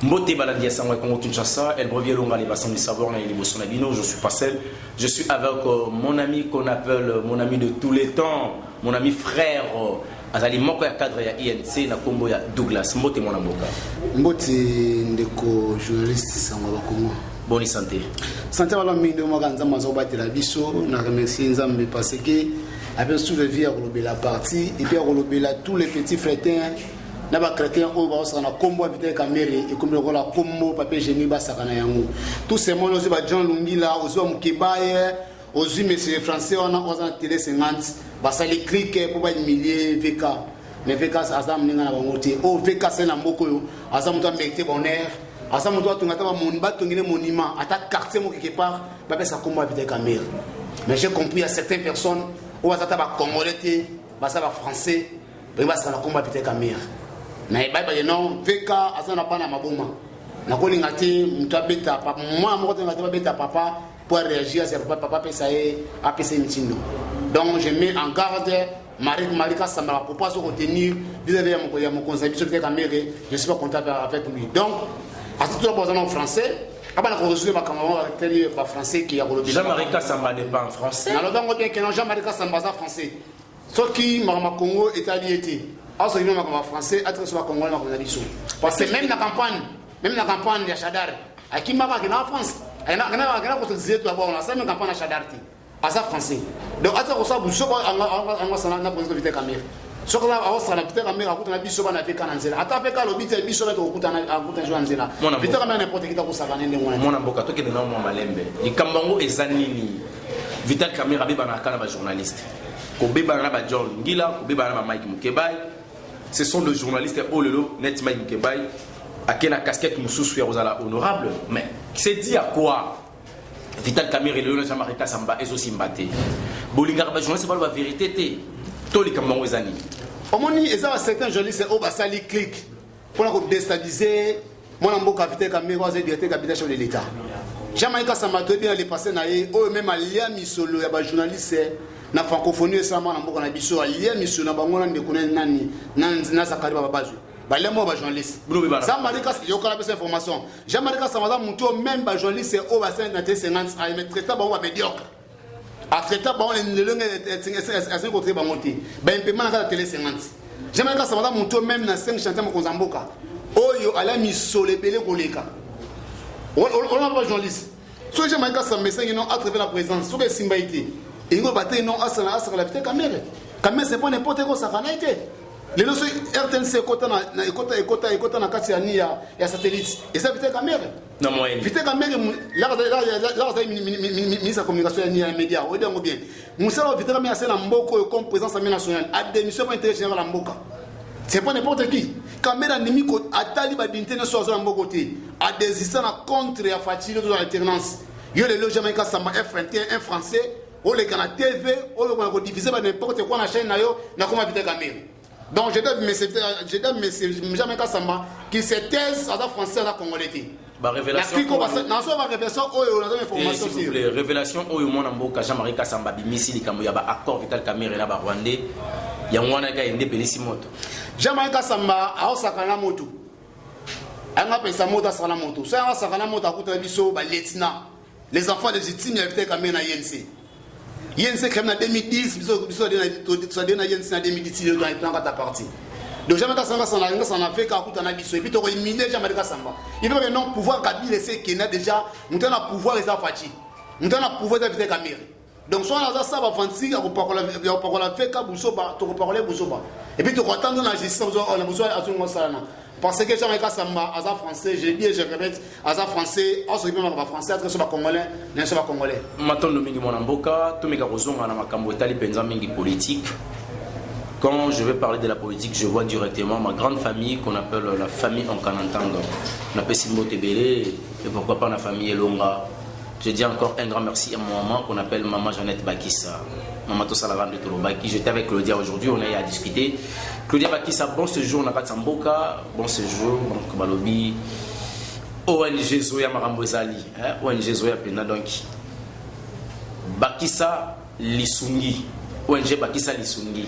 Mbote Balandia Sangwa Congo Kinshasa, elle revient longa les bassins du savoir, les émotions d'Abino, je suis pas seul. Je suis avec mon ami qu'on appelle mon ami de tous les temps, mon ami frère. Azali moko ya cadre ya INC na kombo ya Douglas. Mbote mon amboka. Mbote ndeko journaliste Sangwa Congo. Bonne santé. Santé wala mindo mo ganza mazo batela biso na remercier Nzambe parce que après soulever la partie et puis tous les petits frétins. Naba chrétien on va se na kombo vite kamere et comme le la kombo papier génie ba sakana yango tous ces mots aussi ba Jean Lungila ozo Mukebaye ozo monsieur français on a télé 50 ba sali clique pour ba milliers VK mais VK azam ninga na bangote o VK c'est na mboko yo azam to mériter bonheur azam to tungata ba mon ba tungile monument ata quartier mo quelque part ba pesa kombo vite kamere mais j'ai compris à certaines personnes ou azata ba congolais ba ça ba français ba ça na kombo vite kamere na ibaba non veka asana pana maboma na kolinga ti mtabeta papa moi moko te ngata beta papa pour réagir à papa pesa e apesa mitindo donc je mets en garde Marika Samba pour pas se retenir vis-à-vis de mon conseil sur la caméra je suis pas content avec lui donc à tout le monde en français abana ko reçu ma camarade avec pas français qui a relevé Jean-Marika Samba n'est pas en français alors donc bien que Jean-Marika Samba est français ce qui Mama Congo est allié alors c'est même comme français être sur Congo na konaliso parce que même la campagne de Chadar à qui m'a en France na ko se to ba on ça même campagne Chadar ti à ça français donc ata ko ça bu so en sana na pour vite caméra so ko la sana vite caméra ko na biso ba na fait kananzela ata fait ka lobite biso na to ko kutana joa nzela vite caméra n'importe qui ta ko sakana ndenge wana mona mboka to ke na mo malembe likambango ezanini Vital Caméra beba na kana ba journaliste ko beba na ba John Ngila ko beba na ba Mike Mukebai. Ce sont des journalistes Olelo, Net Mike Mukebai, à qui la casquette Moussous Rosala honorable. Mais c'est dit à quoi Vital Caméra et le Jean-Marika Samba et aussi Mbaté. Bolinga ba journaliste c'est pas la vérité to li kambango ezani. Omoni eza certains journalistes au basali clic pour la déstabiliser mon amboka Vital Caméra c'est directeur cabinet chef de l'État. Jean-Marika Samba to bien les passer na ye o même alia misolo ya ba journaliste na francophonie sama na mboka na biso alia mission na bango na ndekuna nani na zakari ba bazu ba lemo ba journaliste Jean-Marika yo kala pesa information Jean-Marika Samba muto même ba journaliste o ba 50 a me traiter ba médiocre a traiter ba on le longue est contre ba monter ba implement na télé 50 Jean-Marika Samba muto même na 5 chantiers mo konzamboka oyo ala misole belé koleka on ba journaliste so Jean-Marika Samba c'est non à travers la présence so que simbaité et il va non asana la vitesse caméra c'est pas n'importe quoi ça va été les notions RTNC kota na kati ya satellite et ça vitesse caméra non moyen vitesse caméra là ministre communication ya média ou bien musala vitesse caméra c'est la mboko comme présence nationale à démission pas intérêt général la mboka c'est pas n'importe qui caméra nimiko atali ba dintene so zo mboko té à désister contre ya fatigué de l'alternance yo le Jean-Marika Samba F21 un français on les canaux TV, on les diffuser n'importe quoi dans la chaîne na comment vite caméra. Donc je donne mais jamais qu'à Samba qui se taise à la français à la congolais. Ba révélation. Na so ba révélation oyo na information s'il vous plaît, révélation oyo mona mboka Jean-Marika Samba bimisi likambo ya ba accord Vital Caméra na ba Rwandais ya mwana ga ende pelisi moto. Jean-Marika Samba a osakana moto. Anga pesa moto asakana moto. So anga sakana moto akuta biso ba lieutenant. Les enfants légitimes ya Vital Caméra na INC. INC quand même en 2010 biso na INC en 2010 dans plan ta partie donc Jean-Marika Samba ça a fait kakuta na biso et puis to éliminer Jean-Marika Samba il veut que non pouvoir Kabila c'est qu'il a déjà nous avons pouvoir les affachi nous avons pouvoir Vital Caméra donc soit on a ça va fancy pour parler fait ka buso ba to parler buso ba et puis to attendre la justice on a besoin à tout monde ça parce que Jean-Marika Samba as français je dis et je répète as français on se répète en français être sur ba congolais n'est pas congolais matondo mingi mona mboka to meka kozonga na makambo etali penza mingi politique. Quand je vais parler de la politique, je vois directement ma grande famille qu'on appelle la famille Onkanantanga. On appelle Simbo Tebele et pourquoi pas la famille Elonga. Je dis encore un grand merci à ma maman qu'on appelle Maman Jeannette Bakissa. Maman Tosalavande de Tolobaki. J'étais avec Claudia aujourd'hui, on a eu à discuter. Claudia Bakissa, bon séjour, Nakat Samboka, bon séjour, donc Balobi. ONG Zoya Marambozali, ONG Zoya Pena donc. Bakissa Lisungi, ONG Bakissa Lisungi.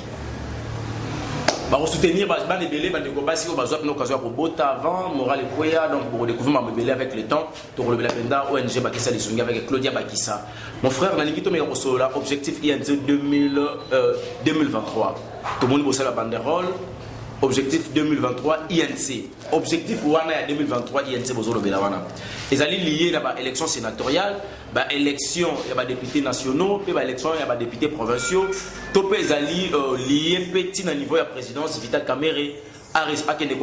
soutenir les bébés, les combats, si on a une occasion pour botter avant, moral et poya, donc pour découvrir ma bébé avec le temps, pour le Penda, ONG Bakissa Lissungi avec Claudia Bakissa. Mon frère, dans l'équipe, objectif INC 2023. Tout le monde bosse la banderole. Objectif 2023 INC. Objectif Wana 2023 INC Bozolo Belawana. Ils allaient lier à l'élection sénatoriale, l'élection des députés nationaux, puis l'élection des députés provinciaux. Tout les alliés liés petit niveau de la présidence Vital Kamerhe à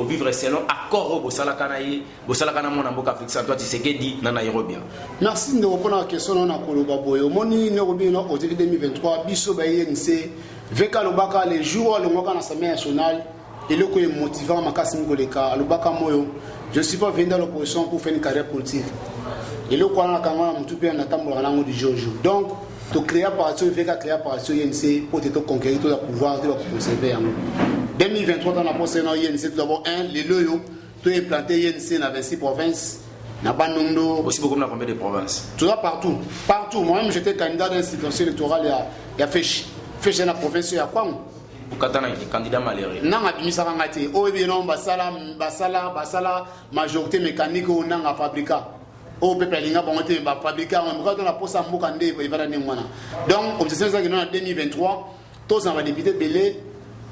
vivre selon accord au Bosalakanaï, Bosalakana Monamboka Félix Antoine Tshisekedi dans Nairobi. Merci de répondre à la question de Koloba Boyo. Moni Nairobi au 2023 biso ba INC veka lobaka les jours le mois dans l'Assemblée nationale. Et le côté motivant, je ne suis pas venu dans l'opposition pour faire une carrière politique. Et le côté du jour. Donc, tu crées un parti, tu fais créer un parti INC pour te conquérir tout le pouvoir, tu vas conserver. 2023, dans la prochaine INC, tout d'abord, les loyaux, tu es implanté INC dans 26 provinces. Aussi beaucoup dans combien de provinces? Tout ça partout. Partout. Moi-même, j'étais candidat dans l'institution électorale. Il y a Féchi. Féchi dans la province, il y a quoi? Candidat malheureux. Non, basala majorité mécanique ou non à fabriquer. Au peuple linga bonté ba fabriquer on va dans la poste mbokande et va dans mwana. Donc objectif ça que en 2023 tous en député belé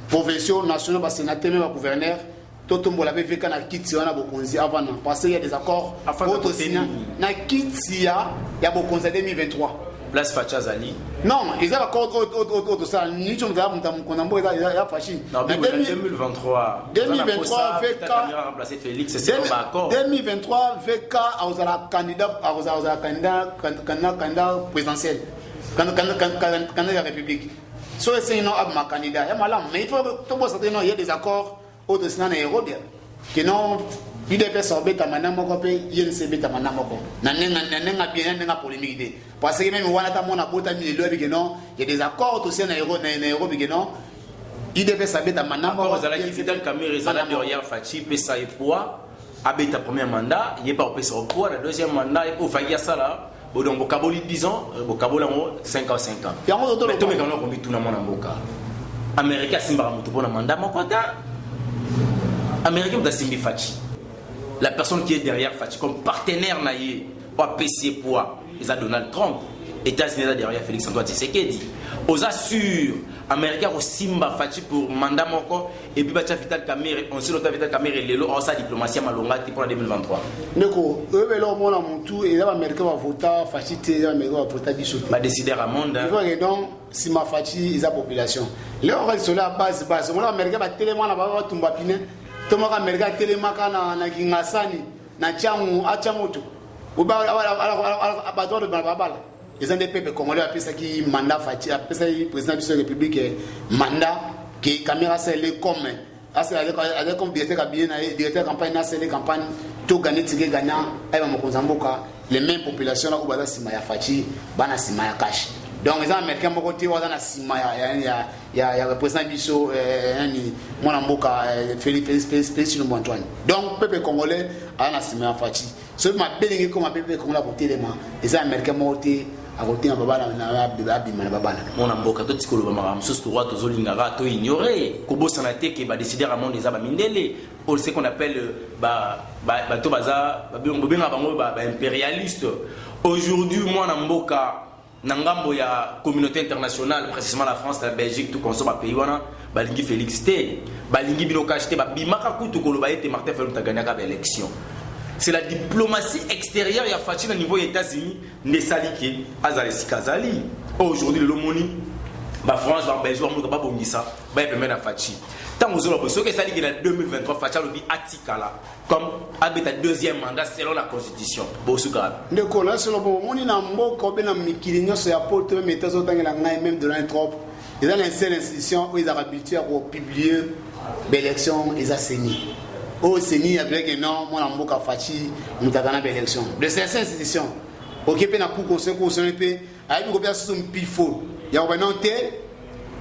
provinciaux nationaux ba sénateur même ba gouverneur tout tombo la VK na kiti wana bokonzi avant parce qu'il y a des accords afin de signer na kiti ya bokonzi 2023. Place Facha Zali. Non, ils ont accord au ça. Ni tu me dis, il y a fachi. 2023. 2023 VK. Remplacer Félix, c'est un accord. 2023 VK a candidat présidentiel. Candidat de la République. Sur le Sénat, il y a un candidat. Mais il faut que il y a des accords au Sénat Nairobi. Que non. UDP sorbet amana moko pe INC beta amana moko nanenga bien nanenga polémique parce que même wana ta mona bota mi le bi non il y a des accords aussi na Nairobi bi non UDP sabet amana moko za la Vital Kamerhe za la derrière Fachi pesa et poids abeta premier mandat il est pas pesa au poids le deuxième mandat et pour faillir ça là donc bokaboli 10 ans bokaboli 5 ans yango to me kana ko bitu na mona mboka America simba mutu bona mandat moko ta America mta simbi Fachi. La personne qui est derrière Fachi comme partenaire naïe pour APC poids, ils ont Donald Trump, États-Unis derrière Félix Antoine Tshisekedi. Aux assure Américains au Simba Fachi pour mandat moko et puis Bacha Vital Kamerhe, on sait l'autre Vital Kamerhe lelo en sa diplomatie malonga pour 2023. Neko, eux là mon amontou et là Américains va voter Fachi té Américains va voter biso. Ba décider à monde. Il faut donc si ma Fachi is la population. Là on reste sur la base mon Américain va tellement là va tumba pine. Tomaka Amerika telemaka na kingasani na chamu achamoto uba abatwa de babala les des peuples congolais appellent qui mandat Fachi appellent président de la République mandat qui caméra c'est comme avec comme directeur campagne na c'est les campagnes tout gagner tigé gagnant et ba mokonzamboka les mêmes populations là ubaza sima ya Fachi bana sima ya cash. Donc les Américains beaucoup de gens na sima ya représentant biso yani mwana mboka Félix Antoine. Donc peuple congolais na sima ya Fachi. Ce ma belingi comme peuple congolais pour téléma les Américains monté à côté na baba na abima na baba na mwana mboka to tikolo ba mara msusu to roi to zolingara to ignorer kobo sana te ke ba décider à monde des aba mindele pour ce qu'on appelle to baza benga bango ba impérialiste. Aujourd'hui mwana mboka Nangambo ya communauté internationale, précisément la France, la Belgique, tout consomme à pays wana, balingi Félix T, balingi Binokash T, bimaka kutu koloba ete Martin Fayulu ta gagné la élection. C'est la diplomatie extérieure ya Fachi au niveau des États-Unis, ne saliki azali sikazali. Aujourd'hui le moni, ba France, ba Belgique, ba bongisa, ba permet na Fachi. Tant aux autres, ce que ça dit en 2023, Facha le dit Atikala comme habite deuxième mandat selon la constitution. Bosuka. De coller sur le bon, on n'a pas bien mikilinyo sur la porte, mais t'as autant que la même de l'intro. Ils ont une seule institution où ils ont habitué à publier l'élection, ils ont saigné. Au saigné avec un nom, mon amour a Fachi, nous avons l'élection. De ces institutions, ok, puis na coup conseil, avec une coopération pifo. Il y a un tel.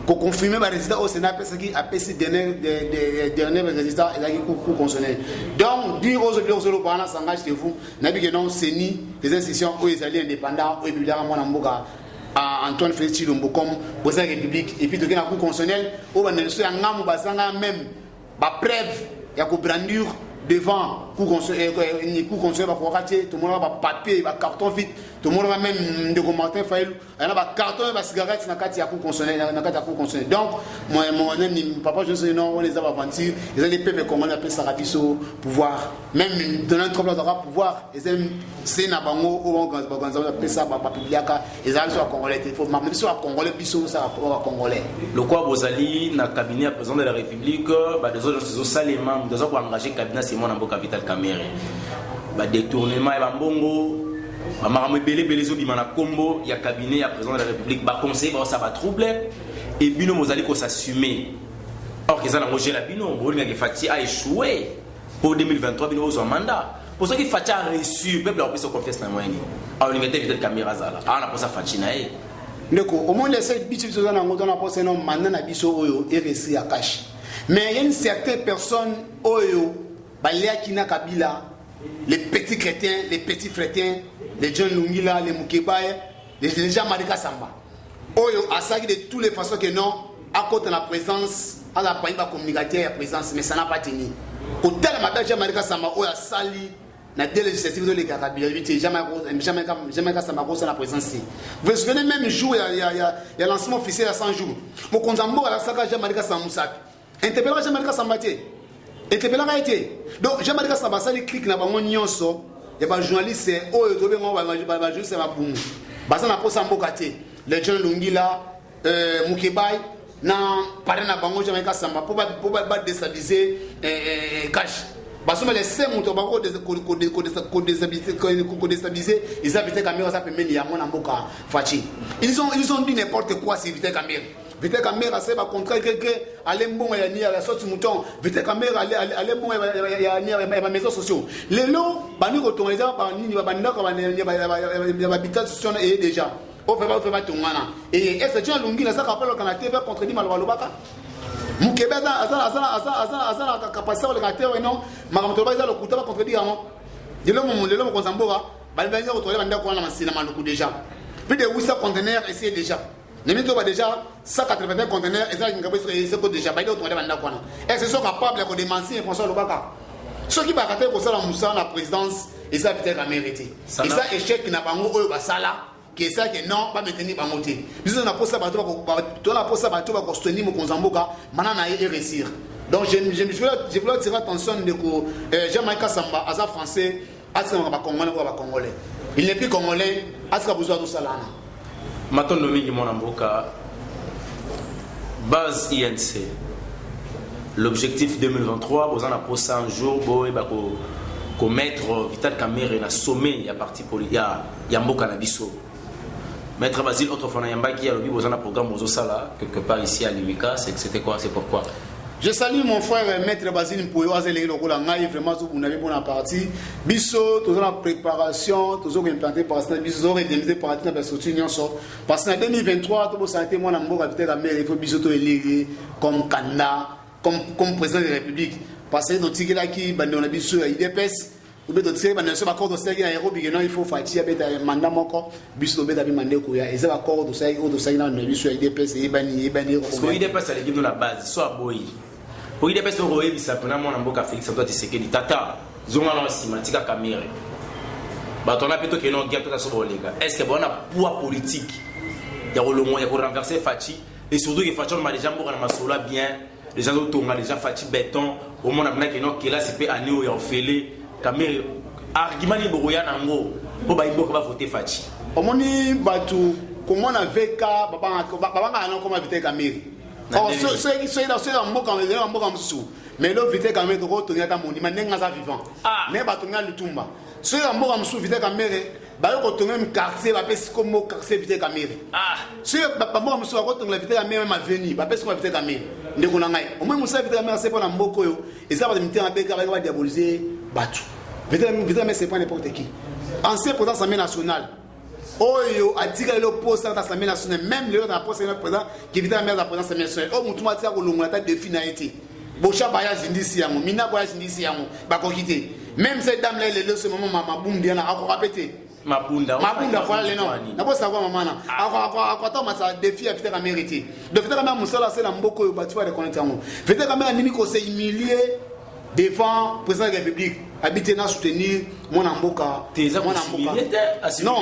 Pour confirmer les résultats au Sénat, parce qu'il a passé dernier résultat et il a consommé. Donc, dire aux autres que le s'engage de vous, n'a pas que non, c'est ni des institutions où ils allaient indépendants, où ils allaient à Mboka, à Antoine Félix Tshilombo comme président de la République et puis de la Cour constitutionnelle où on a même preuve il y a brandir devant Cour constitutionnelle tout le monde a papier carton vide tout le monde a même de Martin Fayulu il y a carton et cigarette dans la Cour constitutionnelle donc moi papa je sais non on les a aventure ils ont les peuples comment on appelle ça rabiso pouvoir même dans un trouble d'avoir pouvoir ils aiment c'est na bango on appelle ça papibliaka ils ont sur congolais il faut même sur congolais biso ça congolais le quoi Bozali na cabinet président de la République des autres gens salement des autres engager cabinet c'est mon ambo capital Caméré détournement et bongo maman belé zo bimana combo il y a cabinet il y a président de la République conseil ça va troubler et bino Bozali ko s'assumer or que ça na roger la bino boli nga Fati a échoué pour 2023 bino au mandat pour ceux qui Fati a reçu peuple leur se confiance na moyenne alors il mettait peut-être caméra zala na pour ça Fati na e ndeko au moins les 7 bitu zo na ngoto na poser non mandat na biso oyo RSI à cash mais il y a une certaine personne oyo balia kina Kabila les petits chrétiens les petits chrétiens les John Lungila les Mukebaye les gens Marika Samba oyo asaki de toutes les façons que non à côté de la présence à la communicateur la présence mais ça n'a pas tenu au tel matin Marika Samba oyo asali na dès législative de l'Ekabila jamais Samba ko la présence vous vous souvenez même jour il y a lancement officiel à 100 jours mon konzambo ala saka Marika Samba Moussa interpellera Marika Samba interpellera été donc Marika Samba ça les clique na bango nyonso il y a des journalistes oyo to bengo ba journaliste ba boum basa na posa mboka te les gens Lungila Mukebai na parena bango Marika Samba pour déstabiliser cash basoma les 5 moto bako déstabiliser ils habitaient caméra ça peut mener ya mona mboka Fati ils ont dit n'importe quoi c'est éviter caméra vite caméra c'est ba contrat que aller bon ya ni ya sorti mouton vite caméra aller bon ya ni ya maisons sociaux les lots bani ko tonga ba ni ba banda ko ya habitation et déjà on fait pas tongana et est-ce que tu as lungi na ça rappelle qu'on a TV contre dit malwa lobaka mukebeza azala capacité le caractère non makamto ba za le kuta contre dit amo lelo mo konzambora bali ba ko tole banda ko na masina maluku déjà plus de 800 conteneurs ici déjà les métaux déjà 181 conteneurs et ça c'est que déjà baïdo tourner banda kwana est-ce qu'ils sont capables de démentir François Lobaka ceux qui va rater pour ça la Moussa la présidence et ça peut-être à mériter et ça échec na bango oyo basala que ça que non pas maintenir bango té bisous na posa bato to la posa bato ba construire mo konzamboka manana et réussir donc je voulais tirer attention de que Jean-Marc Samba asa français asa ba congolais il n'est plus congolais asa besoin de ça là. Matondo mingi mwana mboka base INC l'objectif 2023 vous en a posé un jour boy ba ko mettre Vital Kamerhe na sommet ya parti politique ya mboka na biso Maître Basile autrefois na yamba qui a lobi vous en a programme aux sala quelque part ici à Limika c'était quoi c'est pourquoi je salue mon frère Maître Basile Mpoyo azeli lokola ngai vraiment vous n'avez pas parti biso tous la préparation tous implanté par ça biso redémisé par la structure nyonso parce que en 2023 tout ça a été moi na mboka Vital Kamerhe il faut biso to élire comme candidat comme président de la République parce que notre là qui bande na biso IDPS ou bien d'autres bande sur accord de série aérobie non il faut Fati abeta mandat moko biso beta bi mandé ko ya eza accord de série ou de série na biso IDPS et bani parce que IDPS à l'équipe de la base soit boy pour IDPS no roye bisa pena mona mboka Félix Antoine Tshisekedi tata zonga na simatika Kamerhe ba tona peto ke no gerte ta so bolega est-ce que bona poids politique ya rolongo ya ko renverser Fati et surtout que Fati on m'a déjà mboka na masola bien les gens autour déjà Fati béton au monde na ke no ke là c'est pe année au ya ofele Kamerhe argument ni boya nango po ba iboka ba voter Fati omoni batu comment na veka baba na comment Vital Kamerhe oh ceux là mboka msusu mais le Vital Kamerhe ko to ngata moni manenga za vivant mais ba to ngala lutumba ceux là mboka msusu Vital Kamerhe ba ko to ngam quartier ba pesi comme quartier Vital Kamerhe ceux ba mboka msusu ko to ngala Vital Kamerhe ma veni ba pesi ko Vital Kamerhe ndeko na ngai au moins Moussa Vital Kamerhe c'est pas na mboko yo et ça va de miter en beka ba diaboliser batu Vital Kamerhe c'est pas n'importe qui ancien président de l'Assemblée nationale oyo atika le poste à l'Assemblée nationale même le poste de président qui vient à la présidence nationale o mutu matia ko longola ta défi na été bocha baya zindisi yango mina baya zindisi yango ba ko quitter même cette dame là elle est ce moment mama boum bien a ko répéter Mabunda voilà les noms. N'abord savoir maman na. Akwa masa défi à Vita Camère été. De Vita Camère musala c'est la mboko batu de connaître ngo. Vita Camère nimi ko se humilier devant président de la République. Habiter na soutenir mon amboka. Mon amboka. Non.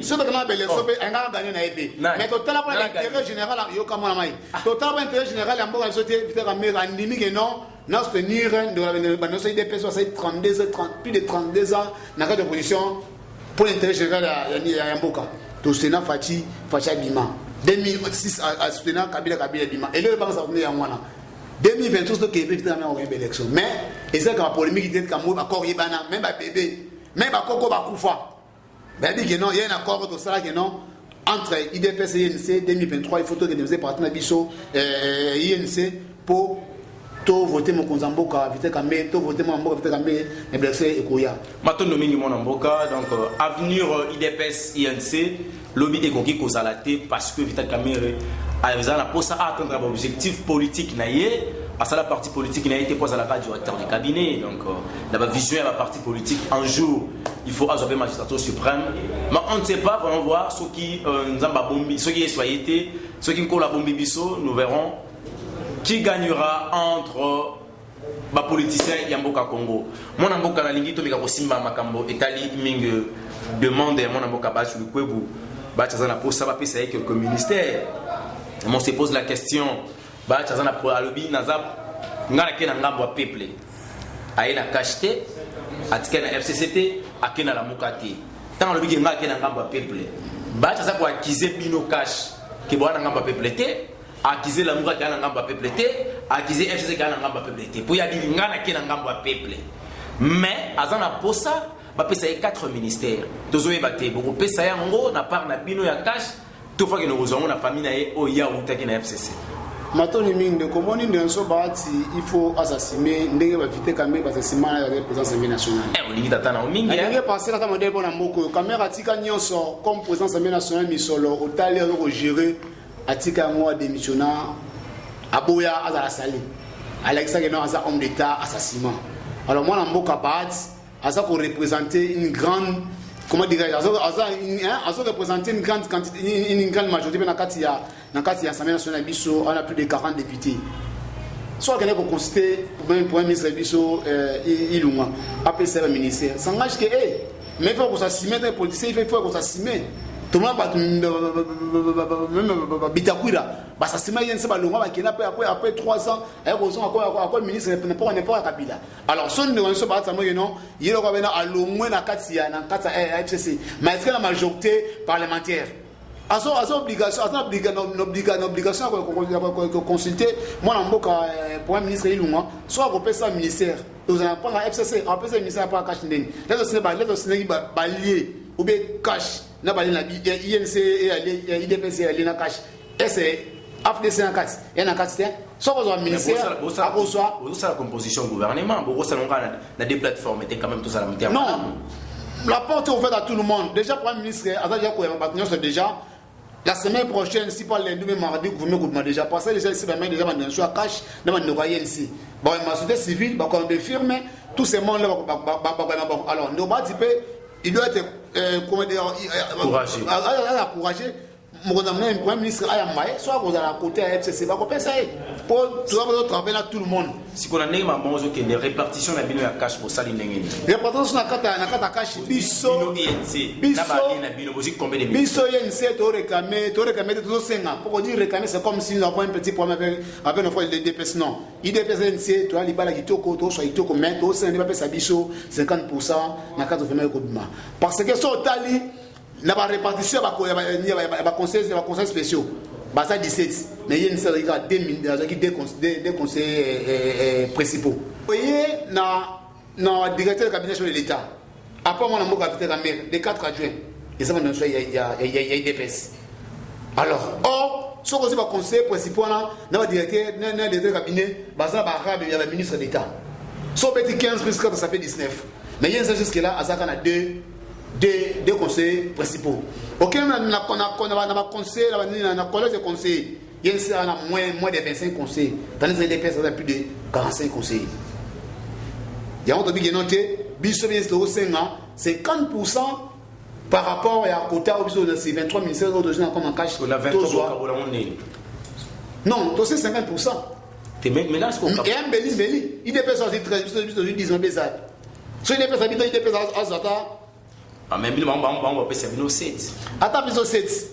Ce que na belle sobe nga gagner na épée. Mais total pour l'intérêt général yo kama mai. Total pour l'intérêt général amboka sauter Vita Camère nimi que non. Na soutenir de la notion des personnes 32 plus de 32 ans na cadre d'opposition pour l'intérêt général ya Mboka. To Sénat Fachi Bima. 2006 à soutenir Kabila Bima. Et le banque ça venait en wana. 2023 donc Québec a eu une élection. Mais et ça la polémique était comme accord yebana même ba bébé, même ba koko ba kufa. Ben dit que non, il y a un accord tout ça que non entre IDPS et INC 2023 il faut que nous partenaires biso INC pour to voter mon konzamboka Vita Camère to voter mon mboka Vita Camère et blessé et koya matondo mingi mon mboka donc avenir IDPS INC lobby de conquis kozalate parce que Vita Camère a besoin pour ça atteindre l'objectif politique naie à ça la partie politique n'a été pas à la radio directeur du cabinet donc la vision à la partie politique un jour il faut avoir magistrature suprême mais on ne sait pas vraiment voir ceux qui nzamba bombi ceux qui est soyété ceux qui ko la bombi biso nous verrons qui gagnera entre les politiciens et Mboka Congo. Mon Mboka na lingi to bika ko simba makambo etali ming demande mon Mboka ba sur le kwebu ba tazana pour ça ba pesa quelques ministères. On se pose la question ba tazana pour alobi nazab ngana kena ngambo peuple. Aina kashte atika na FCCT akena la mukati. Tant alobi ngana kena ngambo peuple. Ba tazana ko akize bino cash ke bwana ngambo peuple te. Acquiser la moura qui a un gambo à peuple, acquiser FCC qui a un gambo à peuple. Pour y aller, il y a un gambo à peuple. Mais, à Zana Posa, il y a 4 ministères. Tous les bâtés, beaucoup de ça, en gros, n'a pas de bino ya cash, tout fois que nous avons la famille, au Yaouta qui est FCC. Maintenant, de comment il faut assassiner, éviter quand même assassiner la présidence nationale. On dit d'attendre au Mingi. Il y a passé la modèle pour la Moko. Caméra Tika Nyonso, comme présidence nationale, Misolo, au talent gérer. Atika moi démissionnant Aboya Azala Sali Alexa Genon Aza homme d'état assassinat. Alors moi Mboka Bat Aza pour représenter une grande comment dirais-je Aza représenter une grande quantité une grande majorité dans Katia Assemblée nationale biso on a plus de 40 députés. Soit qu'on est pour constater pour un ministre biso Ilunga après c'est le ministère s'engage que mais il faut qu'on s'assime des politiciens il faut qu'on s'assime. Tout le monde va bitakwira ça se met yense balonga bakena après 3 ans encore ministre n'est pas Kabila. Alors son ne so ba tsamo yeno yelo ko bena alomwe na katia na kata FCC mais est-ce que la majorité parlementaire aso obligation de consulter moi na mboka pour un ministre Ilunga soit ko pesa ministère nous allons pas FCC on pesa ministère pas cash ndeni les autres ba lié ou bien cash na bali na INC et IDPC ali na cash c'est AFDC na cash et na cash so ko ministère a ko so la composition gouvernement bo ça na des plateformes était quand même tout ça la non la porte est ouverte à tout le monde déjà premier ministre Azadia ko déjà la semaine prochaine si pas lundi même mardi gouvernement déjà passé déjà ici déjà dans sur cash dans le INC bon ma société civile ba comme des firmes tous ces monde là bon alors nous va il doit être encouragé. Mon premier ministre Ayamaye, soit vous allez à côté à FCC, va couper ça. Pour travailler à tout le monde. Si on a des répartitions de la cash pour ça, les répartitions de la cash, biso INC, tu réclamer tous 5 ans. Pour dire réclamer, c'est comme si nous avons un petit problème avec nos frères de DPS. Non, IDPS NC, tu as les balles qui toquent, soit ils toquent, mais tu as un peu sa bicho 50% dans 4 femmes. Parce que sur Tali, la répartition va conseils spéciaux. Ça 17, mais il y a une série de conseils principaux. Vous voyez, dans le directeur du cabinet de l'État, après moi, on a les 4 adjoints, et ça, il y a IDPS. Alors, ce qu'on va conseiller principaux, dans le directeur du cabinet, il y a le ministre d'État. Sauf que 15 plus 4, ça fait 19. Mais il y a une chose qui est là, à ça, on a deux conseillers principaux. Ok, on a conseillé, on a collège de conseillers. Il y a moins de 25 conseillers. Dans les LDPS, on a plus de 45 conseillers. Il y a entendu qu'il y a noté, 50% par rapport à quota de ces 23 ministères d'autres comme en cash. On a 23 non, c'est 50%. Et un Béli, il dépêche aussi 13, 10 ans. Si il dépêche il dépêche à Zata. Ah, mais on va passer à 7. Attends, 7.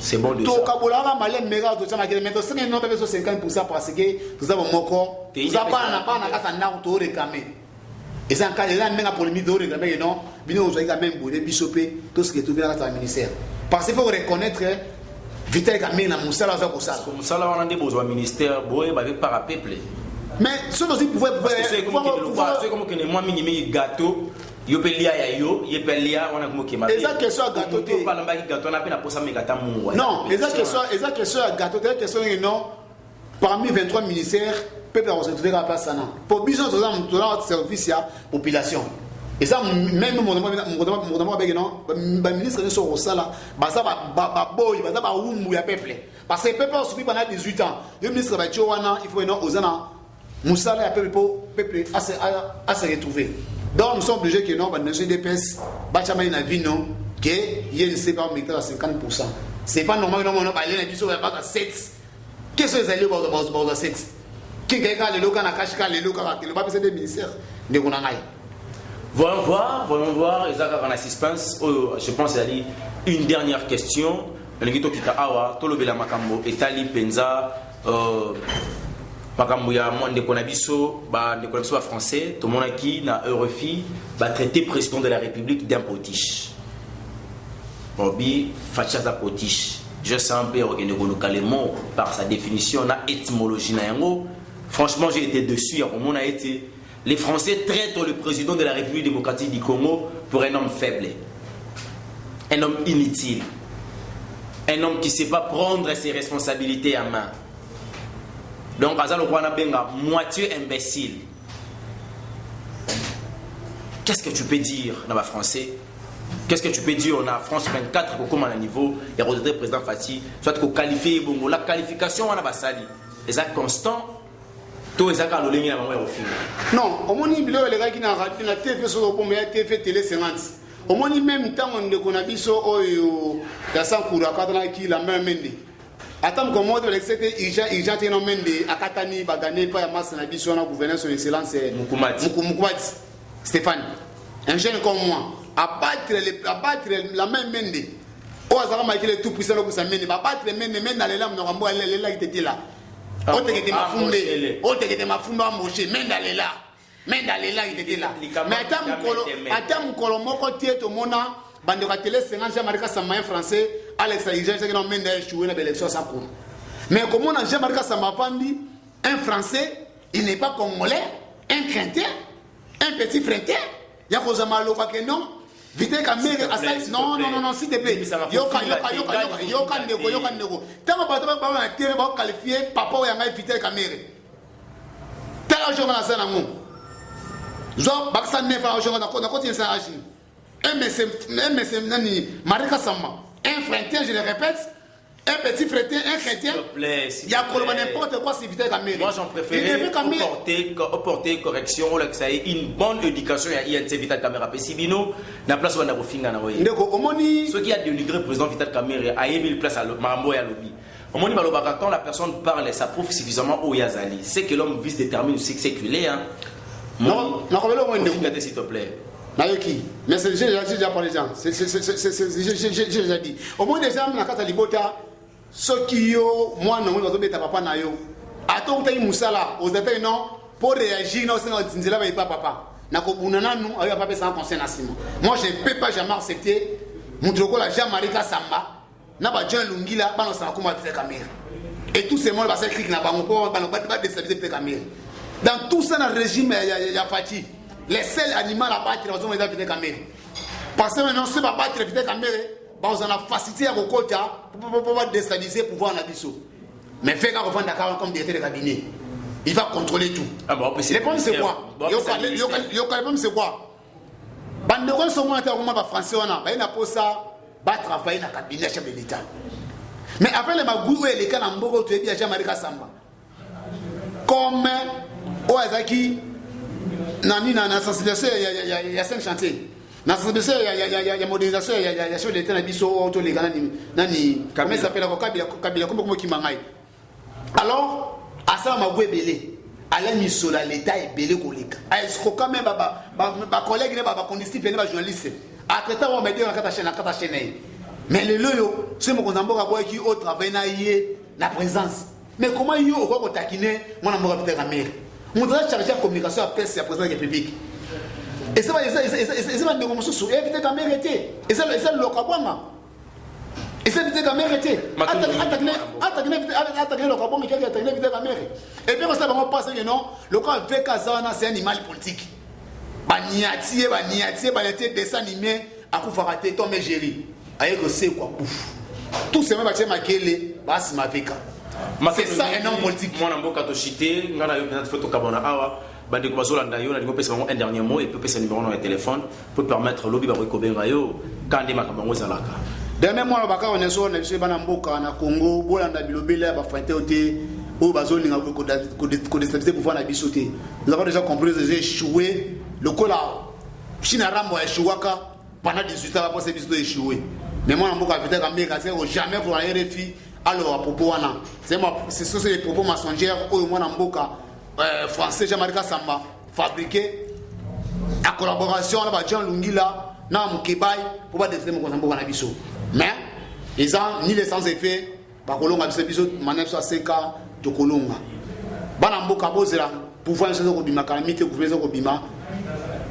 C'est bon de ça. Tout Kabola, Malem, Mega, tout ça, mais maintenant, c'est un nombre de 50% parce que tout ça va moko. Tout ça, pas un an pour réclamer. Et c'est un cas de là, même pour le milieu de réclamer, non, bien aux gens, quand même, pour les bisopés, tout ce qui est tout bien dans le ministère. Parce qu'il faut reconnaître. Vite Kamé na Moussala za Kosala. Moussala on a des besoins ministère boy avec par peuple. Mais ceux aussi pouvaient c'est comme que moi minimé gâteau yo pelia ya yo pelia on a comme que ma. Exact question gâteau te. Pas lamba gâteau na pena posa me gâteau mon. Non, exact question gâteau te question non parmi 23 ministères peuple va se trouver à place sana. Pour besoin de notre service à population. Et ça, même mon ministre de son Rosala, boy, peuple. Parce que le peuple a subi pendant 18 ans. Le ministre va dire il faut non aux ans. Moussala et le peuple à se retrouver. Donc nous sommes obligés que non, nous sommes des pèses, bâtiment na vie non, que il y a sais pas à 50%. C'est pas normal que nous aller na biso à 7. Qu'est-ce que vous allez voir 7? Qui quelqu'un le local na cache le local le pas des ministères de Konangai. Voyons voir, Ezaka en suspense. Je pense qu'il y a une dernière question. Ngito kita awa, tolobela makambo etali penza makambo ya monde konabiso, ba de konabiso français, tout le monde qui na RFI va traiter président de la République d'un potiche. Bobi fachaza potiche. Je sens un peu le mot par sa définition, na étymologie na yango. Franchement, j'ai été dessus, on a été. Les Français traitent le président de la République démocratique du Congo pour un homme faible, un homme inutile, un homme qui ne sait pas prendre ses responsabilités en main. Donc, Azal Benga, moitié imbécile. Qu'est-ce que tu peux dire dans le français? Qu'est-ce que tu peux dire? On a France 24 pour comment à niveau, il y a le président Fati, soit qu'on qualifie Bongo. La qualification, on a Bassali. Et ça constant. Tout est à l'olé à maman au film. Non, au moins il y a les gars qui n'ont pas la TV sur le pont, mais la TV télé 50. Au moins même temps on ne connaît pas so la sankura quand qui la même mende. Attends comme moi de l'excès il a tenu mende à Katani Bagane pas à masse na biso na gouverneur son excellence Mukumati Stéphane. Un jeune comme moi abattre la même mende. Au hasard ma qui est tout puissant pour sa mende, abattre mende dans les lames n'aura pas les là qui était là. O te que ma fumbe a moché, mais d'aller là, il était là. Mais attends, Moko Tieto Mona, bande de télé, 50 Jean-Marc Samba français, Alex Aïgen, c'est qu'on mène jouer dans l'élection sans cours. Mais comme on a Jean-Marc Samba Pandi, un français, il n'est pas congolais, un chrétien, un petit frère, il y a cosa malo que non. Vite Kamere assaille non s'il te plaît yoka ndeko tama bato ba na terre ba qualifier papa o yanga Vite Kamere tala joga na sana ngo zo baksa ne fa joga na continue ça agir MS nani Marika Samba un frère je le répète un petit frère un chrétien il y a n'importe quoi c'est Vite Kamere. Moi j'en préférais porter correction ou que ça ait une bonne éducation à INC Vite Kamere Pesibino na place où on a refinga na oye ndeko omoni ce qui a dénigré le président Vite Kamere a mis place à Marambo et à Lobby omoni balobaka quand la personne parle ça prouve suffisamment au Yazali c'est que l'homme vise détermine c'est séculé hein non rebelo mo ndeko s'il te plaît Nayoki, mais j'ai déjà parlé gens j'ai déjà dit au moins déjà na kata libota soki yo mwana mwe bazobeta papa na yo atonta musala aux états non pour réagir non c'est nzela ba papa na ko bunana nous avec papa sans conseil na sima moi je ne peux pas jamais accepter mutoko la Jean-Marie Samba na ba Jean Lungila ba no sa ko ma Vite Kamere et tous ces mots ba ça clique na bango pour ba déstabiliser Vite Kamere dans tout ça dans régime ya Fati les seuls animaux à battre ils ont Vite Kamere parce que maintenant c'est pas battre Vite Kamere on a facilité à Kokota pour déstabiliser le pouvoir en Abisso. Mais fait qu'on revend Dakar comme directeur de cabinet. Il va contrôler tout. Le problème c'est quoi? Le problème c'est quoi? Bandekon sont moins à français, on a pour ça, travailler dans le cabinet chef de l'État. Mais après les magouilles, les cas en Bogo, tu es bien Jean-Marie Samba. Comme Oazaki, Nani, dans la sensibilisation, il y a 5 chantiers. na sensibilisation il y a modernisation il y a sur l'état na biso auto les gars nani comment ça s'appelle kabila comme kimangai alors asa magwe belé ala misola l'état est belé koleka est-ce que quand même ba collègue ba condisciple ba journaliste à traiter on media na kata chaîne mais le loyo c'est mon konzamboka boy qui au travail na yé la présence mais comment yo au ko takiner mwana mboka peut-être amère mon doit charger la communication à presse à président de la République. Et ça va de comme ça éviter quand même été et ça le lokabwanga et ça éviter quand même été attaquer le lokabwanga qui attaquer éviter quand même et puis ça va passer que non le camp avec Kazana c'est un animal politique baniatie balete dessin animé à kufaraté tomber géri avec que c'est quoi tout ce même bâtiment makele bas maveka c'est ça un homme politique moi namboka to chité ngana yo peut-être photo kabona awa bande ko bazolanda yo na lingo pesa un dernier mot et puis pesa numéro de téléphone pour permettre lobby ba ko benga yo kande makambo zalaka dernier mois baka on est na biso bana mboka na Congo bolanda bilobela ba fante ote o bazolinga ko déstabiliser pouvoir na biso te nous avons déjà compris j'ai échoué le cola China Rambo a échoué pendant 18 ans après c'est biso échoué mais moi mboka vite quand même jamais pour la RFI alors à propos wana c'est les propos mensongers au moi mboka français Jean-Marie Samba fabriqué en collaboration avec Jean Lungila na Mukebai pour pas détruire mon mboka na biso mais ils ont ni les sans effet ba kolonga biso manef so seka to kolonga bana mboka bozela pouvoir nso ko bima calamité pouvoir ko bima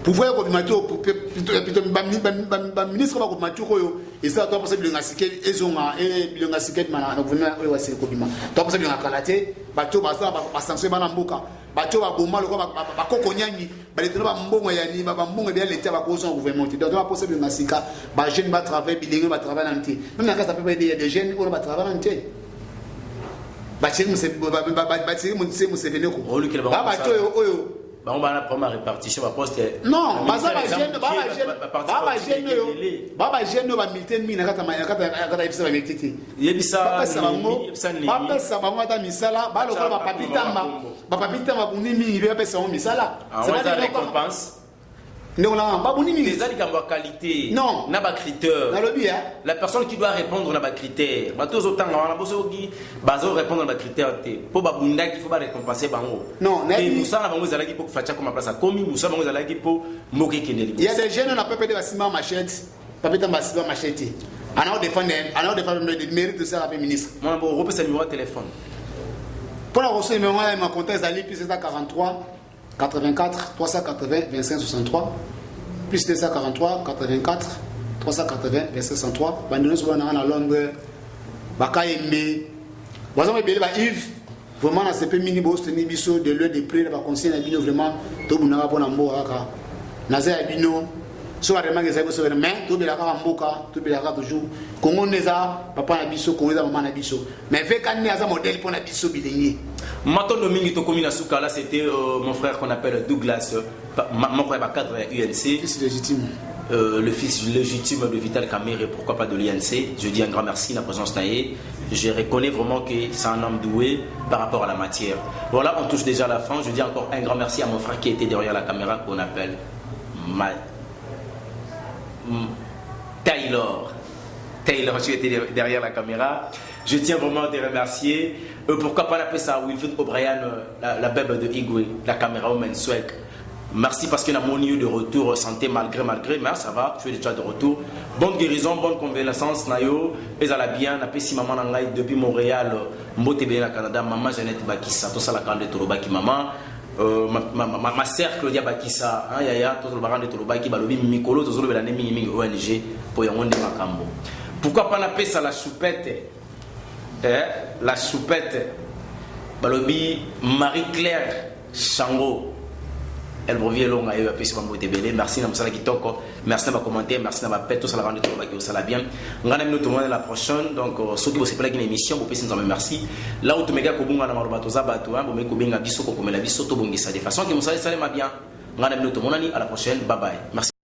pouvoir ko bima to plutôt ba ministre ba ko bima to koyo et ça to possible nga sike ezonga et bilonga sike mana na gouvernement o wase ko bima to possible nga kalate ba to ba sa ba sanction bana mboka ba to ba boma lo ko ba kokonyani ba le tona ba mbongo ya ni ba mbongo bien l'état ba ko son gouvernement donc to possible nga sika ba jeune ba travailler bilingue ba travailler en té même na ka ça peut aider des jeunes ou ba travailler en té ba chéri mo se ba chéri mo se mo se venir ko ba to oyo on va la première répartition va poster non baba jeune ba militaire mi na kata ifisa ba militaire yebisa ba sa ba ngata misala ba lo ba papitamba buni mi be pesa on misala c'est pas la récompense non là ba buni mi les ali kamba qualité non na ba critère la personne qui doit répondre na ba critère ba tous autant na boso qui bazo répondre na ba critère te po ba bunda qu'il faut ba récompenser bango non et musa na bango zalaki pour facha comme place comme musa bango zalaki pour moke keneli il y a des jeunes na pepe de basima machette papita basima machette ana défendre le mérite de ça la ministre moi bon repose numéro de téléphone pour la recevoir numéro ma compte Zali plus 743 84 380 25 63 plus 243 84 380 25 63 bandone so na Londres bakaembe bazama belé ba Yves vraiment na CP mini boss ni biso de lieu de près ba conseil na bino vraiment to bunanga pona mboka kaka na za bino so vraiment que ça so mais to bela ka mboka to bela ka toujours Congo neza papa na biso Congo neza maman na biso mais fait quand ni aza modèle pona biso bilingi Matondo mingi to komina suka là c'était mon frère qu'on appelle Douglas mon frère cadre UNC fils légitime le fils légitime de Vital Kamerhe et pourquoi pas de l'UNC. Je dis un grand merci la présence naïe. Je reconnais vraiment que c'est un homme doué par rapport à la matière. Voilà, on touche déjà à la fin. Je dis encore un grand merci à mon frère qui était derrière la caméra qu'on appelle Taylor. Taylor, tu étais derrière la caméra. Je tiens vraiment à te remercier. Pourquoi pas l'appeler ça Wilfried O'Brien, la bébé de Igwe, la caméra woman swag. Merci parce qu'il a mon lieu de retour santé malgré, mais ça va, tu es déjà de retour. Bonne guérison, bonne convalescence, Nayo. Et ça l'a bien, appelé si maman Nangaï depuis Montréal, Mbote Bénin, Canada, maman Jeannette Bakissa, tout ça la cande de Tolobaki, maman. Ma sœur Claudia Bakissa, Yaya, tout le baran de Tolobaki, Balobi, Mikolo, tout le baran de ONG, pour Yangonde Makambo. Pourquoi pas l'appeler ça la choupette? La choupette. Balobi, Marie-Claire Chango. Elle revient longue à eux, merci à vous Kitoko, merci à vos commentaires, merci à vos pets, tout ça la rendre tout ça bien. On va nous tourner la prochaine, donc ceux qui vous plaît une émission, vous pouvez nous merci. Là où tu me gars kobunga na marobatoza batu, vous me kobinga biso ko komela biso to bongisa de façon que vous savez ça bien. On va nous tourner à la prochaine, bye bye. Merci.